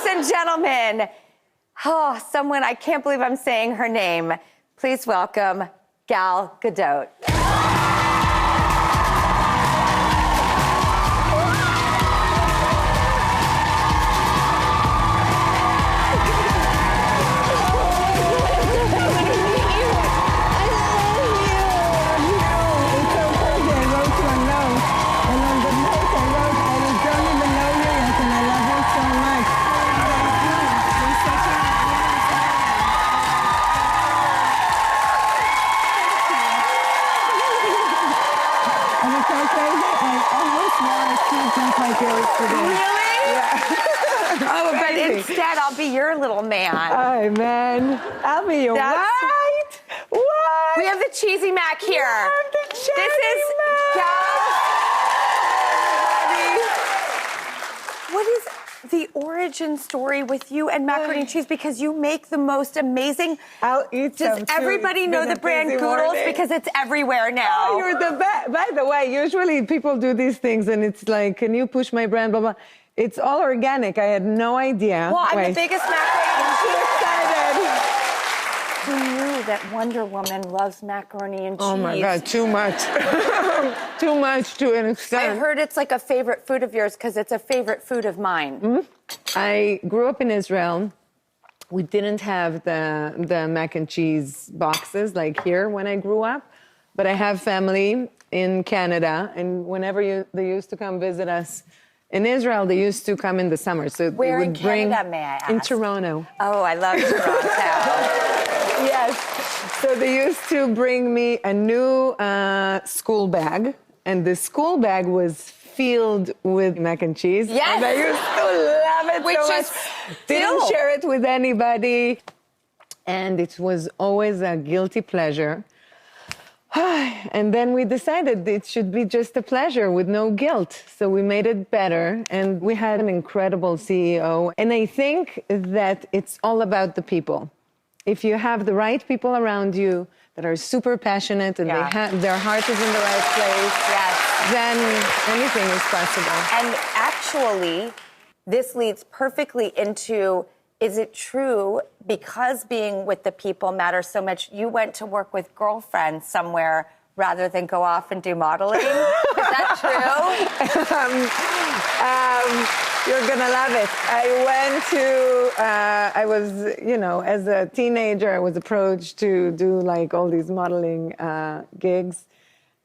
and gentlemen, someone, I can't believe I'm saying her name. Please welcome Gal Gadot. Really? Yeah. Oh, but instead, I'll be your little man. Hi, man. I'll be your what? What? We have the cheesy mac here. This is Gal. What is the origin story with you and macaroni and cheese? Because you make the most amazing. I'll eat Does everybody know the brand Goodles? Because it's everywhere now. Oh, you're the best. By the way, usually people do these things and it's like, can you push my brand, blah, blah. It's all organic. I had no idea. Well, I'm the biggest macaroni and cheese. I'm so excited. Who knew that Wonder Woman loves macaroni and cheese? Oh my God, too much. Too much to an extent. I heard it's like a favorite food of yours because it's a favorite food of mine. Mm-hmm. I grew up in Israel. We didn't have the mac and cheese boxes like here when I grew up, but I have family in Canada, and whenever they used to come visit us in Israel, they used to come in the summer. So where they in would bring Canada, may I ask? In Toronto. Oh, I love Toronto. Yes. So they used to bring me a new school bag, and the school bag was filled with mac and cheese. Yes. And I used to love it so much. Didn't share it with anybody. And it was always a guilty pleasure. And then we decided it should be just a pleasure with no guilt. So we made it better, and we had an incredible CEO. And I think that it's all about the people. If you have the right people around you that are super passionate and their heart is in the right place, then anything is possible. And actually, this leads perfectly into, is it true, because being with the people matters so much, you went to work with girlfriends somewhere rather than go off and do modeling? Is that true? You're gonna love it. I was, as a teenager, I was approached to do like all these modeling gigs.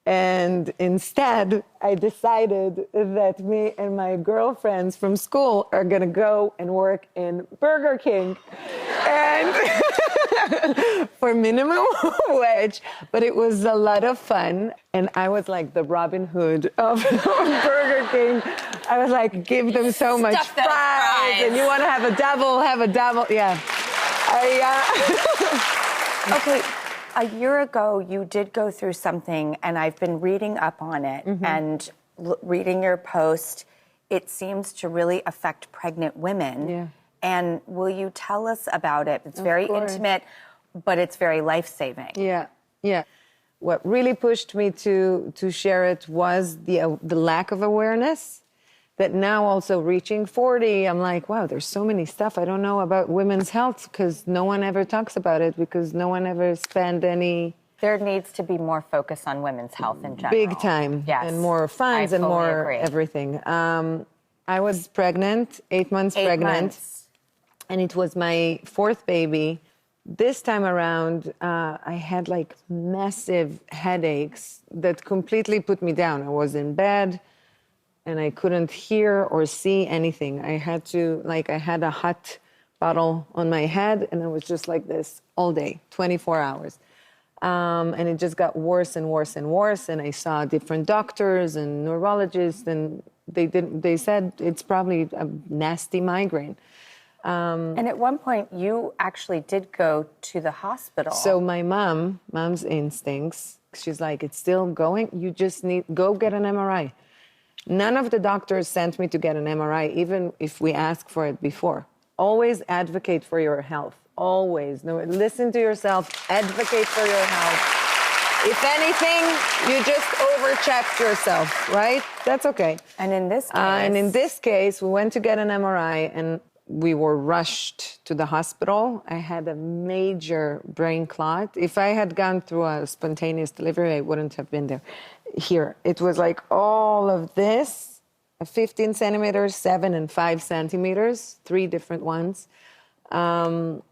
And instead, I decided that me and my girlfriends from school are gonna go and work in Burger King. And for minimum wage, but it was a lot of fun. And I was like the Robin Hood of Burger King. I was like, give them so much fries. And you want to have a double, yeah. Okay, a year ago, you did go through something, and I've been reading up on it, and reading your post. It seems to really affect pregnant women. Yeah. And will you tell us about it? It's very intimate, but it's very life-saving. Yeah. What really pushed me to share it was the lack of awareness. That now also reaching 40, I'm like, wow, there's so many stuff I don't know about women's health because no one ever talks about it, because no one ever spent any... There needs to be more focus on women's health in general. Big time. Yes. And more funds and more everything. I was pregnant, 8 months pregnant. And it was my fourth baby. This time around, I had like massive headaches that completely put me down. I was in bed and I couldn't hear or see anything. I had a hot bottle on my head and I was just like this all day, 24 hours. And it just got worse and worse and worse. And I saw different doctors and neurologists, and they said it's probably a nasty migraine. And at one point, you actually did go to the hospital. So my mom's instincts, she's like, it's still going. You just go get an MRI. None of the doctors sent me to get an MRI, even if we asked for it before. Always advocate for your health. Always. No, listen to yourself. Advocate for your health. If anything, you just overchecked yourself, right? That's okay. And in this case... we went to get an MRI, and we were rushed to the hospital. I had a major brain clot. If I had gone through a spontaneous delivery, I wouldn't have been there. Here, it was like all of this, 15 centimeters, 7 and 5 centimeters, 3 different ones. And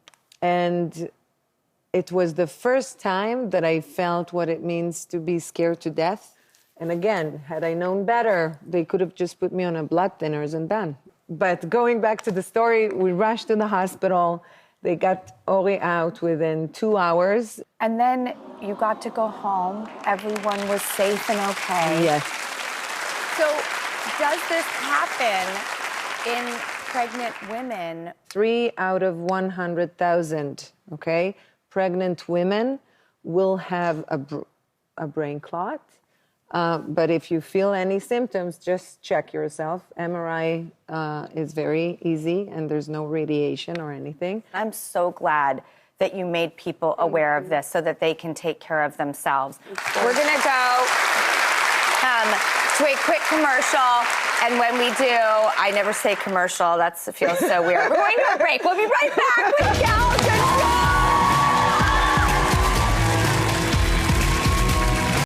it was the first time that I felt what it means to be scared to death. And again, had I known better, they could have just put me on a blood thinners and done. But going back to the story, we rushed to the hospital. They got Ori out within 2 hours. And then you got to go home. Everyone was safe and okay. Yes. So does this happen in pregnant women? 3 out of 100,000, okay? Pregnant women will have a brain clot. But if you feel any symptoms, just check yourself. MRI is very easy, and there's no radiation or anything. I'm so glad that you made people aware of this so that they can take care of themselves. We're going to go to a quick commercial, and when we do, I never say commercial. That feels so weird. We're going to a break. We'll be right back with Gal.